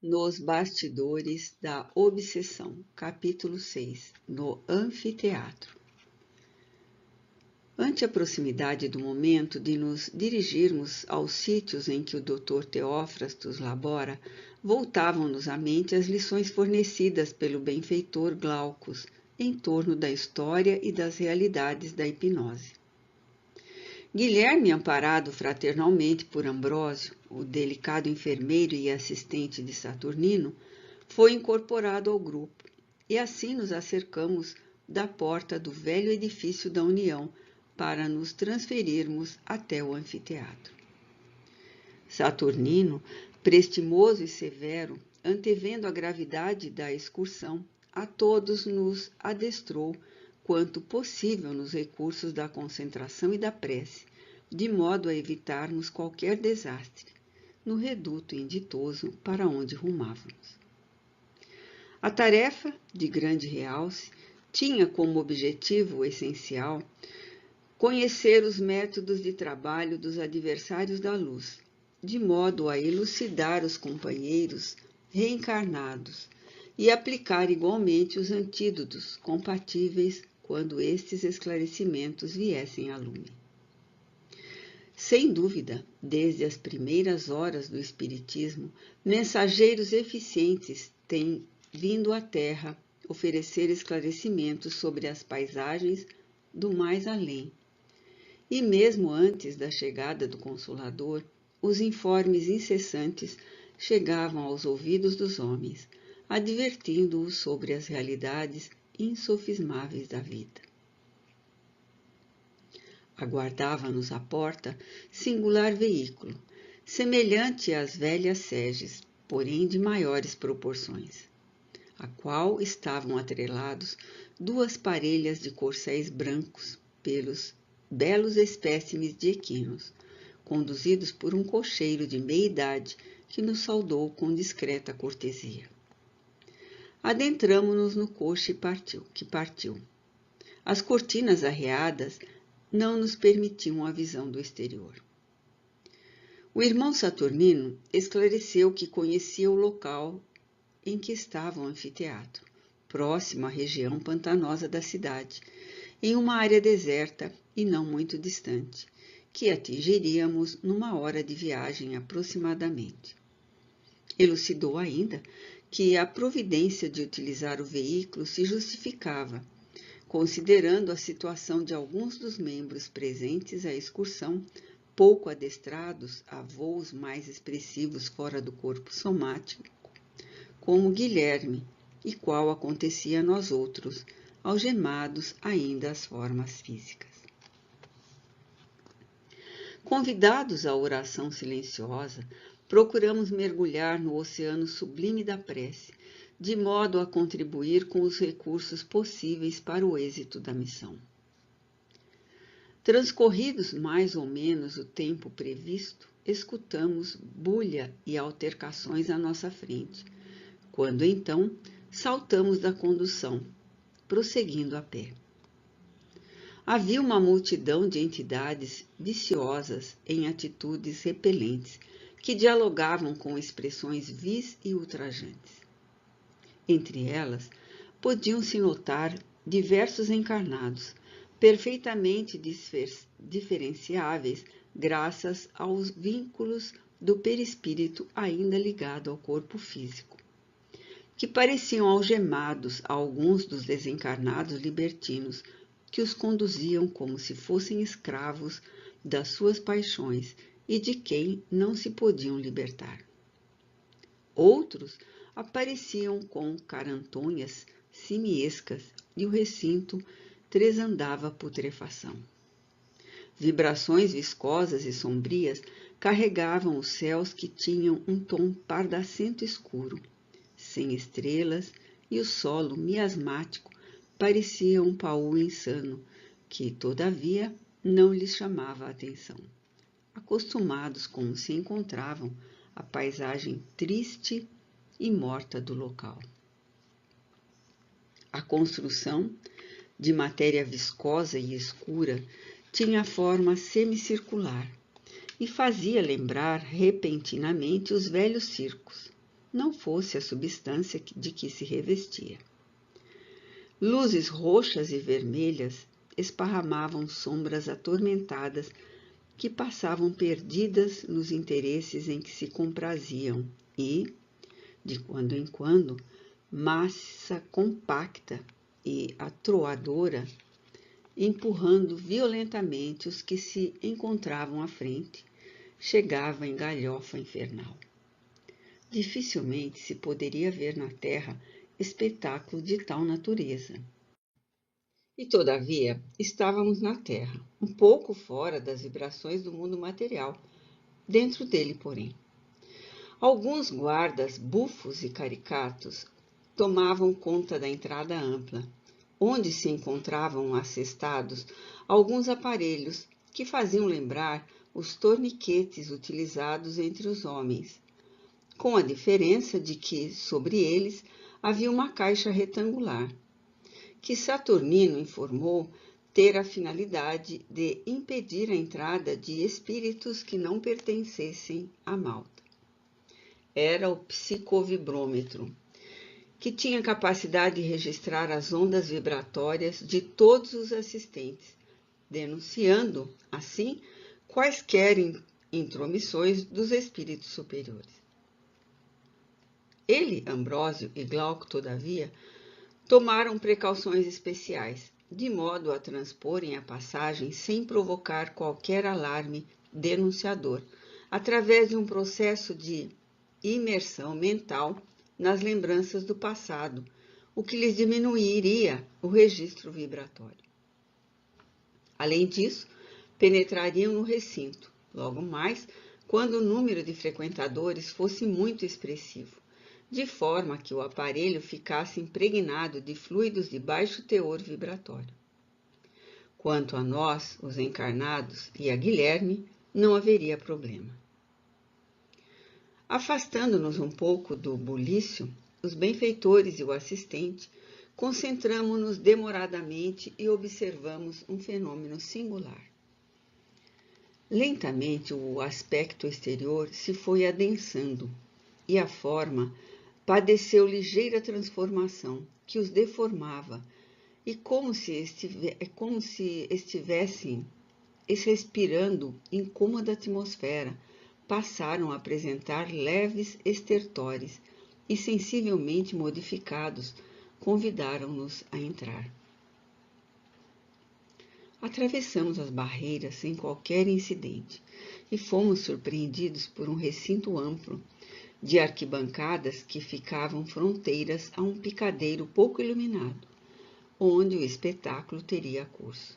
Nos bastidores da obsessão, capítulo 6, no anfiteatro. Ante a proximidade do momento de nos dirigirmos aos sítios em que o Dr. Teófrastos labora, voltavam-nos à mente as lições fornecidas pelo benfeitor Glaucus em torno da história e das realidades da hipnose. Guilherme, amparado fraternalmente por Ambrósio, o delicado enfermeiro e assistente de Saturnino, foi incorporado ao grupo, e assim nos acercamos da porta do velho edifício da União para nos transferirmos até o anfiteatro. Saturnino, prestimoso e severo, antevendo a gravidade da excursão, a todos nos adestrou quanto possível nos recursos da concentração e da prece, de modo a evitarmos qualquer desastre no reduto inditoso para onde rumávamos. A tarefa, de grande realce, tinha como objetivo essencial conhecer os métodos de trabalho dos adversários da luz, de modo a elucidar os companheiros reencarnados e aplicar igualmente os antídotos compatíveis quando estes esclarecimentos viessem a lume. Sem dúvida, desde as primeiras horas do Espiritismo, mensageiros eficientes têm vindo à Terra oferecer esclarecimentos sobre as paisagens do mais além. E mesmo antes da chegada do Consolador, os informes incessantes chegavam aos ouvidos dos homens, advertindo-os sobre as realidades insofismáveis da vida. Aguardava-nos à porta singular veículo, semelhante às velhas seges, porém de maiores proporções, a qual estavam atrelados duas parelhas de corcéis brancos pelos belos espécimes de equinos, conduzidos por um cocheiro de meia-idade que nos saudou com discreta cortesia. Adentramo-nos no coche que partiu. As cortinas arreadas não nos permitiam a visão do exterior. O irmão Saturnino esclareceu que conhecia o local em que estava o anfiteatro, próximo à região pantanosa da cidade, em uma área deserta e não muito distante, que atingiríamos numa hora de viagem aproximadamente. Elucidou ainda que a providência de utilizar o veículo se justificava, considerando a situação de alguns dos membros presentes à excursão, pouco adestrados a voos mais expressivos fora do corpo somático, como Guilherme, e qual acontecia a nós outros, algemados ainda às formas físicas. Convidados à oração silenciosa, procuramos mergulhar no oceano sublime da prece, de modo a contribuir com os recursos possíveis para o êxito da missão. Transcorridos mais ou menos o tempo previsto, escutamos bulha e altercações à nossa frente, quando então saltamos da condução, prosseguindo a pé. Havia uma multidão de entidades viciosas em atitudes repelentes, que dialogavam com expressões vis e ultrajantes. Entre elas, podiam-se notar diversos encarnados, perfeitamente diferenciáveis graças aos vínculos do perispírito ainda ligado ao corpo físico, que pareciam algemados a alguns dos desencarnados libertinos que os conduziam como se fossem escravos das suas paixões e de quem não se podiam libertar. Outros apareciam com carantonhas simiescas e o recinto tresandava putrefação. Vibrações viscosas e sombrias carregavam os céus que tinham um tom pardacento escuro, sem estrelas, e o solo miasmático parecia um paú insano, que, todavia, não lhes chamava a atenção, acostumados como se encontravam à paisagem triste e morta do local. A construção, de matéria viscosa e escura, tinha forma semicircular e fazia lembrar repentinamente os velhos circos, não fosse a substância de que se revestia. Luzes roxas e vermelhas esparramavam sombras atormentadas que passavam perdidas nos interesses em que se compraziam e, de quando em quando, massa compacta e atroadora, empurrando violentamente os que se encontravam à frente, chegava em galhofa infernal. Dificilmente se poderia ver na terra espetáculo de tal natureza. E, todavia, estávamos na terra, um pouco fora das vibrações do mundo material, dentro dele, porém. Alguns guardas bufos e caricatos tomavam conta da entrada ampla, onde se encontravam assestados alguns aparelhos que faziam lembrar os torniquetes utilizados entre os homens, com a diferença de que, sobre eles, havia uma caixa retangular, que Saturnino informou ter a finalidade de impedir a entrada de espíritos que não pertencessem à Malta. Era o psicovibrômetro, que tinha capacidade de registrar as ondas vibratórias de todos os assistentes, denunciando, assim, quaisquer intromissões dos espíritos superiores. Ele, Ambrósio e Glauco, todavia, tomaram precauções especiais, de modo a transporem a passagem sem provocar qualquer alarme denunciador, através de um processo de imersão mental nas lembranças do passado, o que lhes diminuiria o registro vibratório. Além disso, penetrariam no recinto, logo mais, quando o número de frequentadores fosse muito expressivo, de forma que o aparelho ficasse impregnado de fluidos de baixo teor vibratório. Quanto a nós, os encarnados, e a Guilherme, não haveria problema. Afastando-nos um pouco do bulício, os benfeitores e o assistente concentramo-nos demoradamente e observamos um fenômeno singular. Lentamente o aspecto exterior se foi adensando e a forma padeceu ligeira transformação que os deformava e como se estivessem respirando incômoda atmosfera, passaram a apresentar leves estertores e, sensivelmente modificados, convidaram-nos a entrar. Atravessamos as barreiras sem qualquer incidente e fomos surpreendidos por um recinto amplo de arquibancadas que ficavam fronteiras a um picadeiro pouco iluminado, onde o espetáculo teria curso.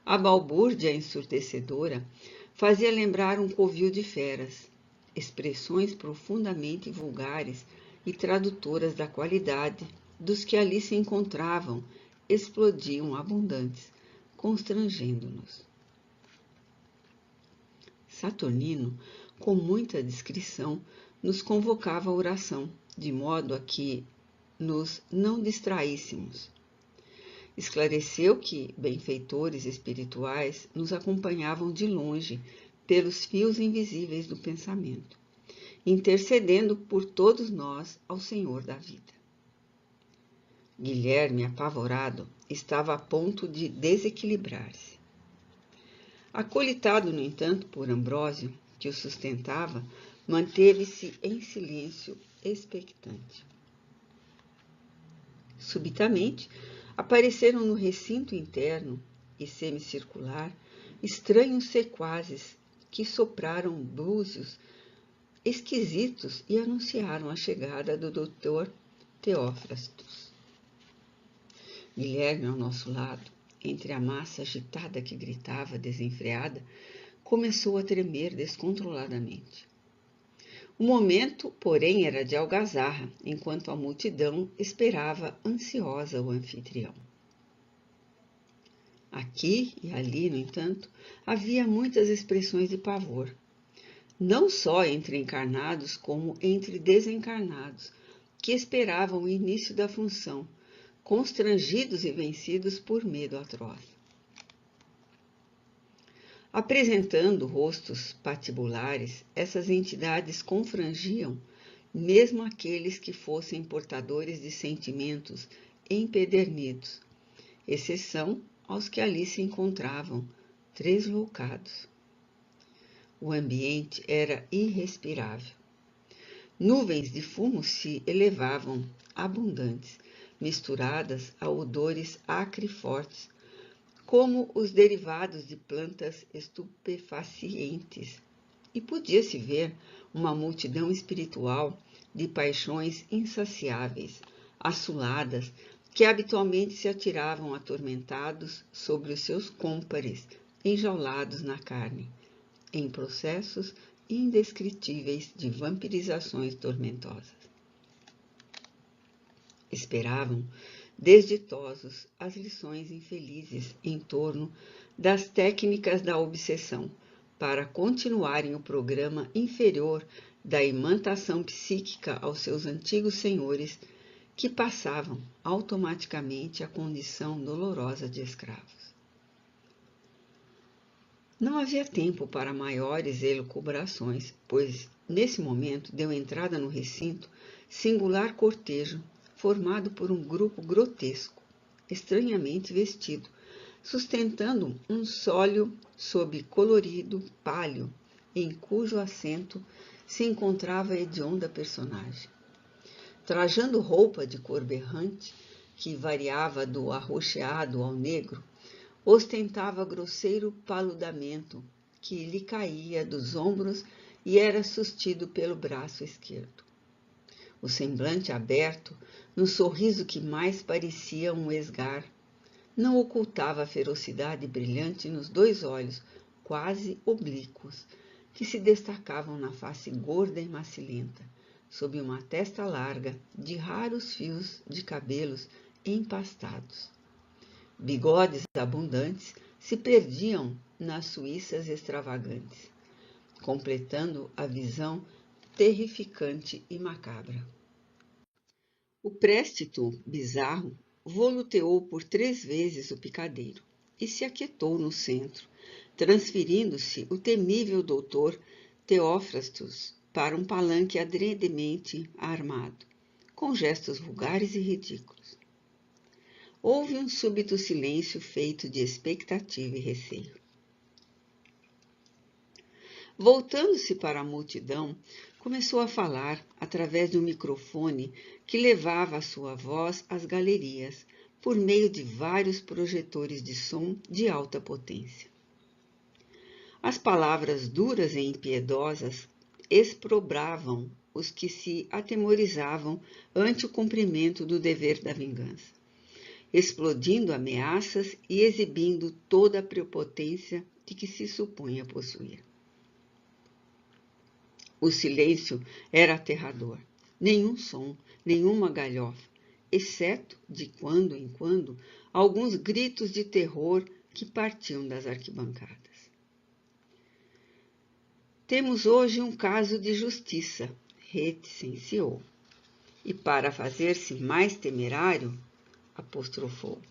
A balbúrdia ensurdecedora fazia lembrar um covil de feras, expressões profundamente vulgares e tradutoras da qualidade dos que ali se encontravam, explodiam abundantes, constrangendo-nos. Saturnino, com muita discrição, nos convocava à oração, de modo a que nos não distraíssemos. Esclareceu que benfeitores espirituais nos acompanhavam de longe pelos fios invisíveis do pensamento, intercedendo por todos nós ao Senhor da vida. Guilherme, apavorado, estava a ponto de desequilibrar-se. Acolitado, no entanto, por Ambrósio, que o sustentava, manteve-se em silêncio expectante. Subitamente, apareceram no recinto interno e semicircular estranhos sequazes que sopraram búzios esquisitos e anunciaram a chegada do Dr. Teófrastos. Guilherme, ao nosso lado, entre a massa agitada que gritava desenfreada, começou a tremer descontroladamente. O momento, porém, era de algazarra, enquanto a multidão esperava ansiosa o anfitrião. Aqui e ali, no entanto, havia muitas expressões de pavor, não só entre encarnados como entre desencarnados, que esperavam o início da função, constrangidos e vencidos por medo atroz. Apresentando rostos patibulares, essas entidades confrangiam, mesmo aqueles que fossem portadores de sentimentos empedernidos, exceção aos que ali se encontravam, tresloucados. O ambiente era irrespirável. Nuvens de fumo se elevavam, abundantes, misturadas a odores acrifortes, como os derivados de plantas estupefacientes, e podia-se ver uma multidão espiritual de paixões insaciáveis, assoladas, que habitualmente se atiravam atormentados sobre os seus cômpares, enjaulados na carne, em processos indescritíveis de vampirizações tormentosas. Esperavam, desditosos, as lições infelizes em torno das técnicas da obsessão, para continuarem o programa inferior da imantação psíquica aos seus antigos senhores, que passavam automaticamente à condição dolorosa de escravos. Não havia tempo para maiores elucubrações, pois, nesse momento, deu entrada no recinto singular cortejo, formado por um grupo grotesco, estranhamente vestido, sustentando um sólio sob colorido pálio, em cujo assento se encontrava a hedionda personagem. Trajando roupa de cor berrante, que variava do arroxeado ao negro, ostentava grosseiro paludamento que lhe caía dos ombros e era sustido pelo braço esquerdo. O semblante aberto, no sorriso que mais parecia um esgar, não ocultava a ferocidade brilhante nos dois olhos, quase oblíquos, que se destacavam na face gorda e macilenta, sob uma testa larga de raros fios de cabelos empastados. Bigodes abundantes se perdiam nas suíças extravagantes, completando a visão terrificante e macabra. O préstito bizarro voluteou por 3 vezes o picadeiro e se aquietou no centro, transferindo-se o temível doutor Teófrastos para um palanque adredemente armado, com gestos vulgares e ridículos. Houve um súbito silêncio feito de expectativa e receio. Voltando-se para a multidão, começou a falar através de um microfone que levava a sua voz às galerias, por meio de vários projetores de som de alta potência. As palavras duras e impiedosas exprobravam os que se atemorizavam ante o cumprimento do dever da vingança, explodindo ameaças e exibindo toda a prepotência de que se supunha possuir. O silêncio era aterrador. Nenhum som, nenhuma galhofa, exceto, de quando em quando, alguns gritos de terror que partiam das arquibancadas. Temos hoje um caso de justiça, reticenciou. E para fazer-se mais temerário, apostrofou.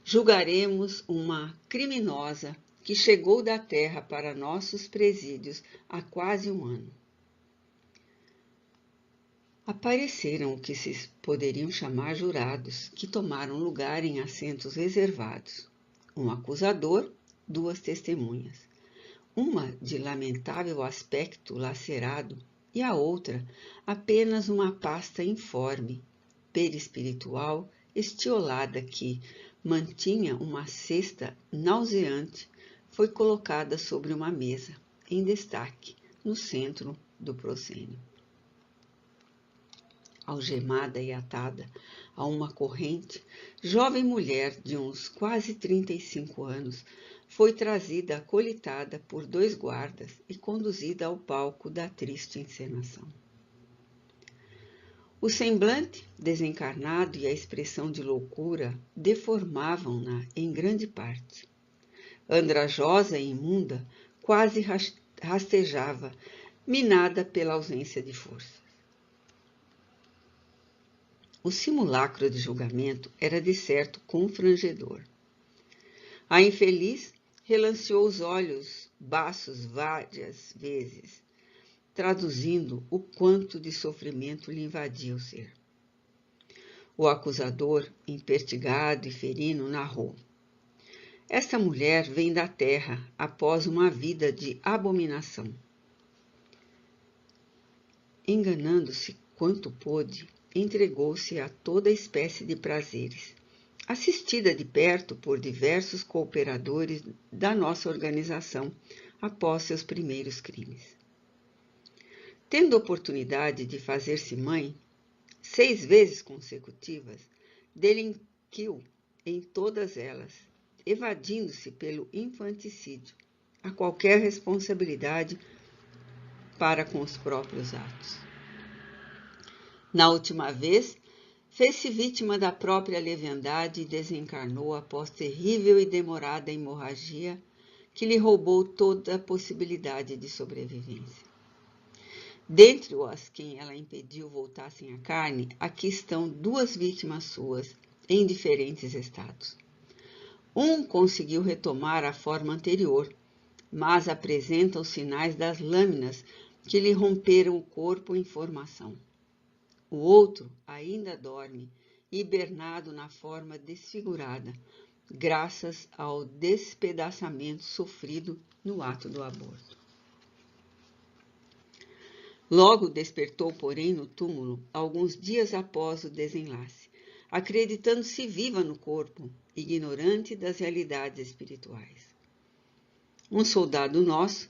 Julgaremos uma criminosa que chegou da terra para nossos presídios há quase 1 ano. Apareceram o que se poderiam chamar jurados, que tomaram lugar em assentos reservados. Um acusador, 2 testemunhas. Uma de lamentável aspecto lacerado e a outra apenas uma pasta informe, perispiritual, estiolada que mantinha uma cesta nauseante, foi colocada sobre uma mesa, em destaque, no centro do proscênio. Algemada e atada a uma corrente, jovem mulher de uns quase 35 anos foi trazida acolitada por 2 guardas e conduzida ao palco da triste encenação. O semblante desencarnado e a expressão de loucura deformavam-na em grande parte. Andrajosa e imunda, quase rastejava, minada pela ausência de força. O simulacro de julgamento era de certo confrangedor. A infeliz relanceou os olhos baços várias vezes, traduzindo o quanto de sofrimento lhe invadia o ser. O acusador, impertigado e ferino, narrou: esta mulher vem da terra após uma vida de abominação. Enganando-se quanto pôde, entregou-se a toda espécie de prazeres, assistida de perto por diversos cooperadores da nossa organização após seus primeiros crimes. Tendo oportunidade de fazer-se mãe, 6 vezes consecutivas, delinquiu em todas elas, evadindo-se pelo infanticídio a qualquer responsabilidade para com os próprios atos. Na última vez, fez-se vítima da própria leviandade e desencarnou após terrível e demorada hemorragia que lhe roubou toda a possibilidade de sobrevivência. Dentre os quem ela impediu voltassem à carne, aqui estão 2 vítimas suas, em diferentes estados. Um conseguiu retomar a forma anterior, mas apresenta os sinais das lâminas que lhe romperam o corpo em formação. O outro ainda dorme, hibernado na forma desfigurada, graças ao despedaçamento sofrido no ato do aborto. Logo despertou, porém, no túmulo, alguns dias após o desenlace, acreditando-se viva no corpo, ignorante das realidades espirituais. Um soldado nosso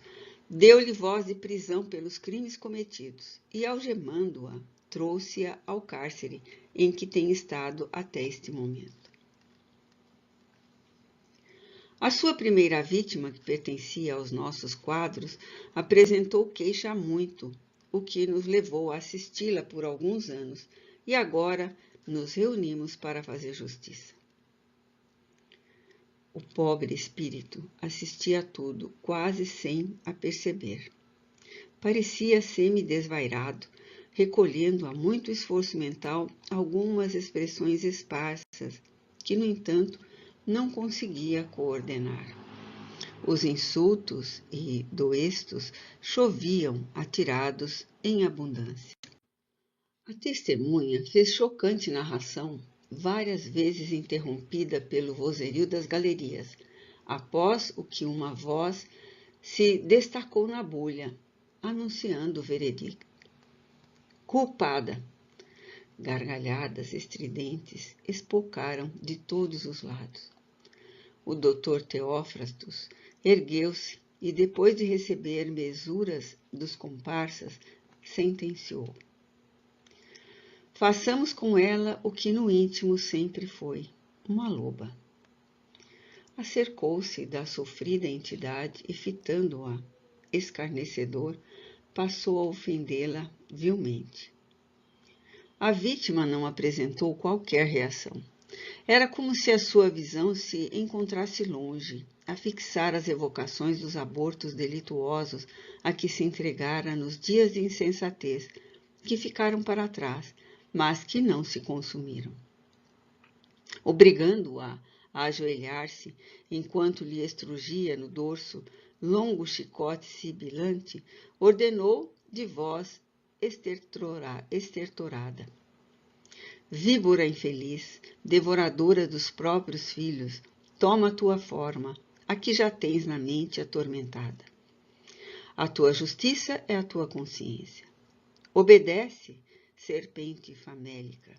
deu-lhe voz de prisão pelos crimes cometidos e, algemando-a, trouxe-a ao cárcere em que tem estado até este momento. A sua primeira vítima, que pertencia aos nossos quadros, apresentou queixa há muito, o que nos levou a assisti-la por alguns anos, e agora nos reunimos para fazer justiça. O pobre espírito assistia a tudo, quase sem a perceber. Parecia semi-desvairado, recolhendo a muito esforço mental algumas expressões esparsas, que, no entanto, não conseguia coordenar. Os insultos e doestos choviam atirados em abundância. A testemunha fez chocante narração, várias vezes interrompida pelo vozerio das galerias, após o que uma voz se destacou na bolha, anunciando o veredicto. Culpada! Gargalhadas estridentes espocaram de todos os lados. O doutor Teófrastos ergueu-se e, depois de receber mesuras dos comparsas, sentenciou: façamos com ela o que no íntimo sempre foi, uma loba. Acercou-se da sofrida entidade e, fitando-a, escarnecedor, passou a ofendê-la vilmente. A vítima não apresentou qualquer reação. Era como se a sua visão se encontrasse longe, a fixar as evocações dos abortos delituosos a que se entregara nos dias de insensatez, que ficaram para trás, mas que não se consumiram. Obrigando-a a ajoelhar-se, enquanto lhe estrugia no dorso longo chicote sibilante, ordenou de voz estertorada: víbora infeliz, devoradora dos próprios filhos, toma a tua forma, a que já tens na mente atormentada. A tua justiça é a tua consciência. Obedece, serpente famélica.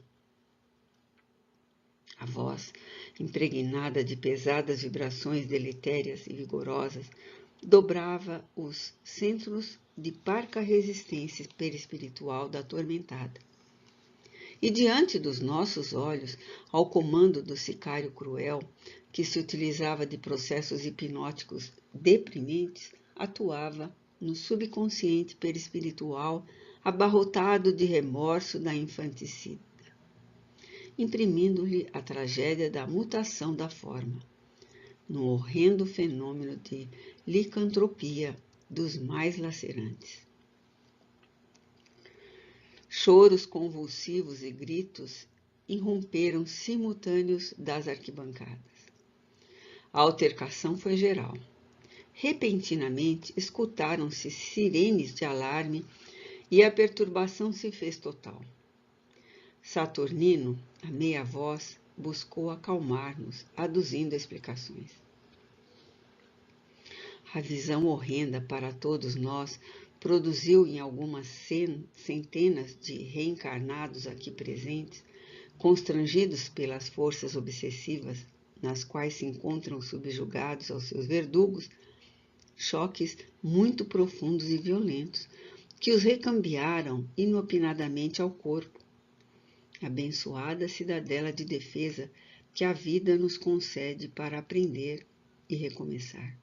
A voz, impregnada de pesadas vibrações deletérias e vigorosas, dobrava os centros de parca resistência perispiritual da atormentada. E diante dos nossos olhos, ao comando do sicário cruel, que se utilizava de processos hipnóticos deprimentes, atuava no subconsciente perispiritual abarrotado de remorso da infanticida, imprimindo-lhe a tragédia da mutação da forma, no horrendo fenômeno de licantropia dos mais lacerantes. Choros convulsivos e gritos irromperam simultâneos das arquibancadas. A altercação foi geral. Repentinamente, escutaram-se sirenes de alarme e a perturbação se fez total. Saturnino, a meia voz, buscou acalmar-nos, aduzindo explicações. A visão horrenda para todos nós produziu em algumas centenas de reencarnados aqui presentes, constrangidos pelas forças obsessivas nas quais se encontram subjugados aos seus verdugos, choques muito profundos e violentos, que os recambiaram inopinadamente ao corpo. Abençoada cidadela de defesa que a vida nos concede para aprender e recomeçar.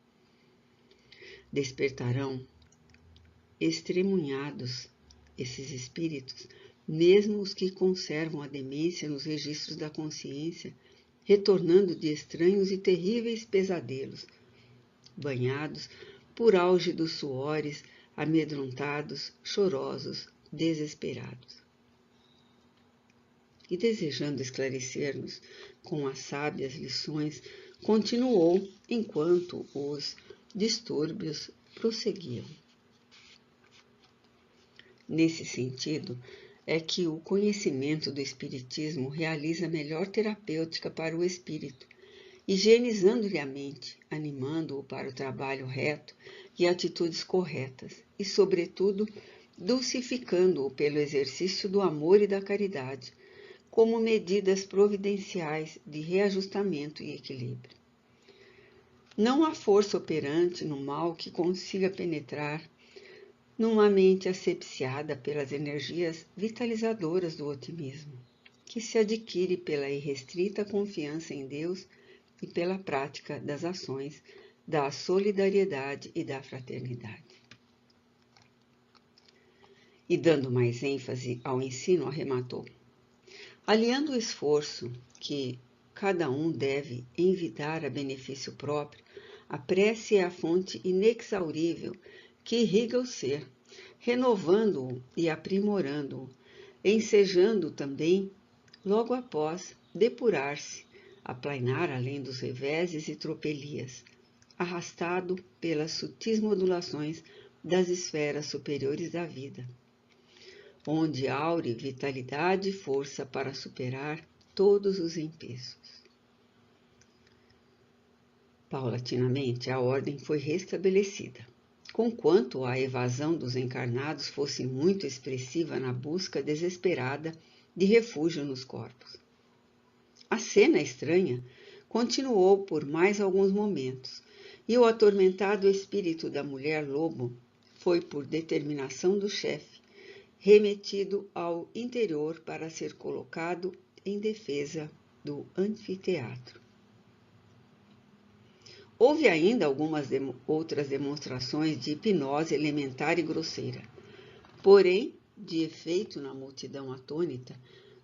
Despertarão estremunhados esses espíritos, mesmo os que conservam a demência nos registros da consciência, retornando de estranhos e terríveis pesadelos, banhados por álgidos suores, amedrontados, chorosos, desesperados. E desejando esclarecer-nos com as sábias lições, continuou enquanto os distúrbios prosseguiam. Nesse sentido, é que o conhecimento do Espiritismo realiza a melhor terapêutica para o espírito, higienizando-lhe a mente, animando-o para o trabalho reto e atitudes corretas, e, sobretudo, dulcificando-o pelo exercício do amor e da caridade, como medidas providenciais de reajustamento e equilíbrio. Não há força operante no mal que consiga penetrar numa mente asepsiada pelas energias vitalizadoras do otimismo, que se adquire pela irrestrita confiança em Deus e pela prática das ações da solidariedade e da fraternidade. E dando mais ênfase ao ensino, arrematou: aliando o esforço que cada um deve envidar a benefício próprio, a prece é a fonte inexaurível que irriga o ser, renovando-o e aprimorando-o, ensejando também, logo após, depurar-se, aplainar além dos reveses e tropelias, arrastado pelas sutis modulações das esferas superiores da vida, onde aure vitalidade e força para superar todos os empeços. Paulatinamente, a ordem foi restabelecida, conquanto a evasão dos encarnados fosse muito expressiva na busca desesperada de refúgio nos corpos. A cena estranha continuou por mais alguns momentos, e o atormentado espírito da mulher-lobo foi, por determinação do chefe, remetido ao interior para ser colocado em defesa do anfiteatro. Houve ainda algumas outras demonstrações de hipnose elementar e grosseira, porém, de efeito na multidão atônita,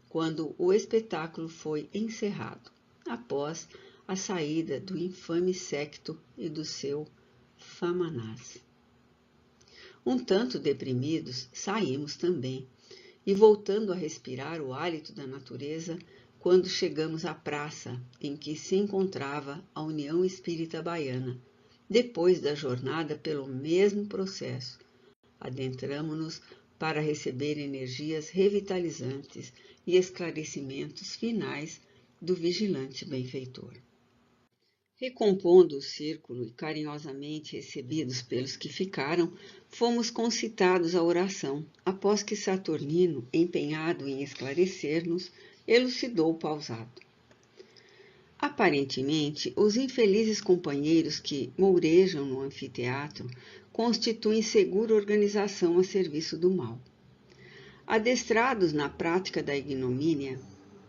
quando o espetáculo foi encerrado, após a saída do infame séquito e do seu Famanás. Um tanto deprimidos, saímos também, e voltando a respirar o hálito da natureza, quando chegamos à praça em que se encontrava a União Espírita Baiana, depois da jornada pelo mesmo processo, adentramo-nos para receber energias revitalizantes e esclarecimentos finais do vigilante benfeitor. Recompondo o círculo e carinhosamente recebidos pelos que ficaram, fomos concitados à oração, após que Saturnino, empenhado em esclarecer-nos, elucidou pausado. Aparentemente, os infelizes companheiros que mourejam no anfiteatro constituem segura organização a serviço do mal. Adestrados na prática da ignomínia,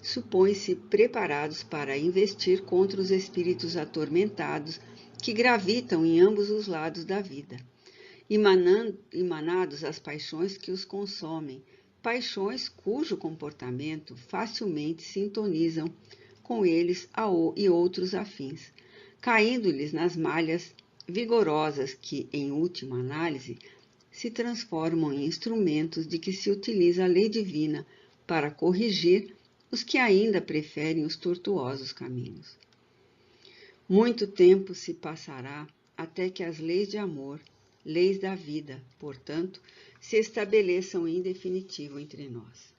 supõe-se preparados para investir contra os espíritos atormentados que gravitam em ambos os lados da vida, emanados às paixões que os consomem, paixões cujo comportamento facilmente sintonizam com eles e outros afins, caindo-lhes nas malhas vigorosas que, em última análise, se transformam em instrumentos de que se utiliza a lei divina para corrigir os que ainda preferem os tortuosos caminhos. Muito tempo se passará até que as leis de amor, leis da vida, portanto, se estabeleçam em definitivo entre nós.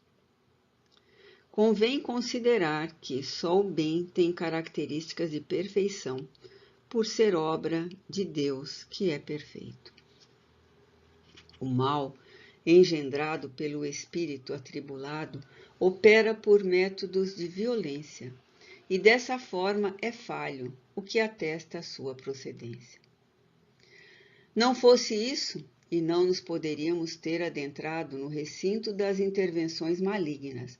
Convém considerar que só o bem tem características de perfeição, por ser obra de Deus que é perfeito. O mal, engendrado pelo espírito atribulado, opera por métodos de violência, e dessa forma é falho, o que atesta a sua procedência. Não fosse isso, e não nos poderíamos ter adentrado no recinto das intervenções malignas,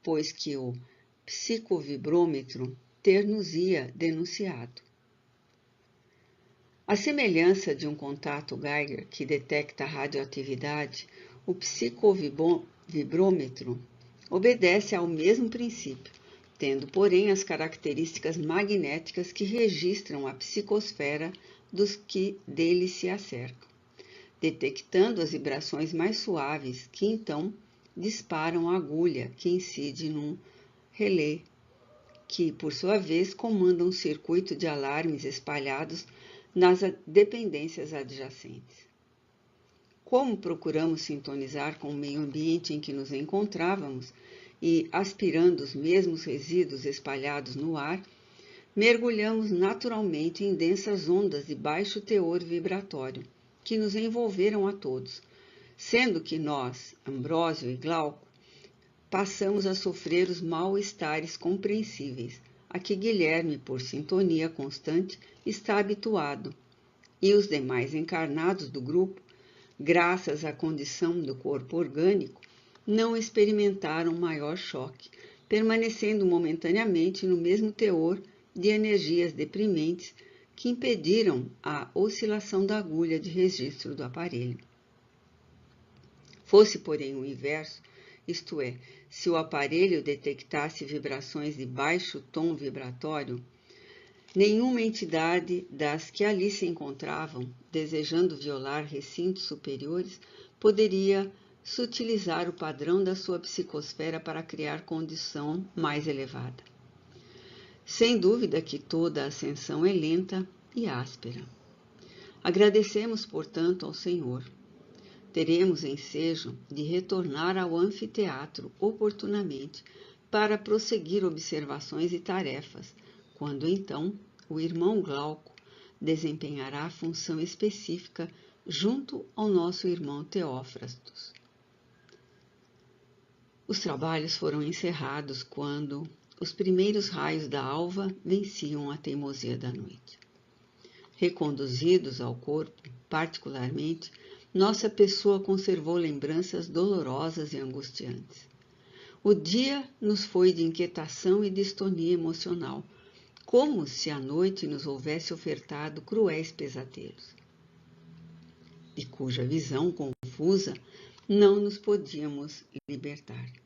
pois que o psicovibrômetro ter-nos-ia denunciado. À semelhança de um contato Geiger que detecta a radioatividade, o psicovibrômetro obedece ao mesmo princípio, tendo, porém, as características magnéticas que registram a psicosfera dos que dele se acercam, detectando as vibrações mais suaves que, então, disparam a agulha que incide num relé, que, por sua vez, comanda um circuito de alarmes espalhados nas dependências adjacentes. Como procuramos sintonizar com o meio ambiente em que nos encontrávamos e, aspirando os mesmos resíduos espalhados no ar, mergulhamos naturalmente em densas ondas de baixo teor vibratório, que nos envolveram a todos, sendo que nós, Ambrósio e Glauco, passamos a sofrer os mal-estares compreensíveis, a que Guilherme, por sintonia constante, está habituado, e os demais encarnados do grupo, graças à condição do corpo orgânico, não experimentaram maior choque, permanecendo momentaneamente no mesmo teor de energias deprimentes que impediram a oscilação da agulha de registro do aparelho. Fosse, porém, o inverso, isto é, se o aparelho detectasse vibrações de baixo tom vibratório, nenhuma entidade das que ali se encontravam, desejando violar recintos superiores, poderia sutilizar o padrão da sua psicosfera para criar condição mais elevada. Sem dúvida que toda ascensão é lenta e áspera. Agradecemos, portanto, ao Senhor. Teremos ensejo de retornar ao anfiteatro oportunamente para prosseguir observações e tarefas, quando então o irmão Glauco desempenhará a função específica junto ao nosso irmão Teófrastos. Os trabalhos foram encerrados quando os primeiros raios da alva venciam a teimosia da noite. Reconduzidos ao corpo, particularmente, nossa pessoa conservou lembranças dolorosas e angustiantes. O dia nos foi de inquietação e distonia emocional, como se a noite nos houvesse ofertado cruéis pesadelos, de cuja visão confusa não nos podíamos libertar.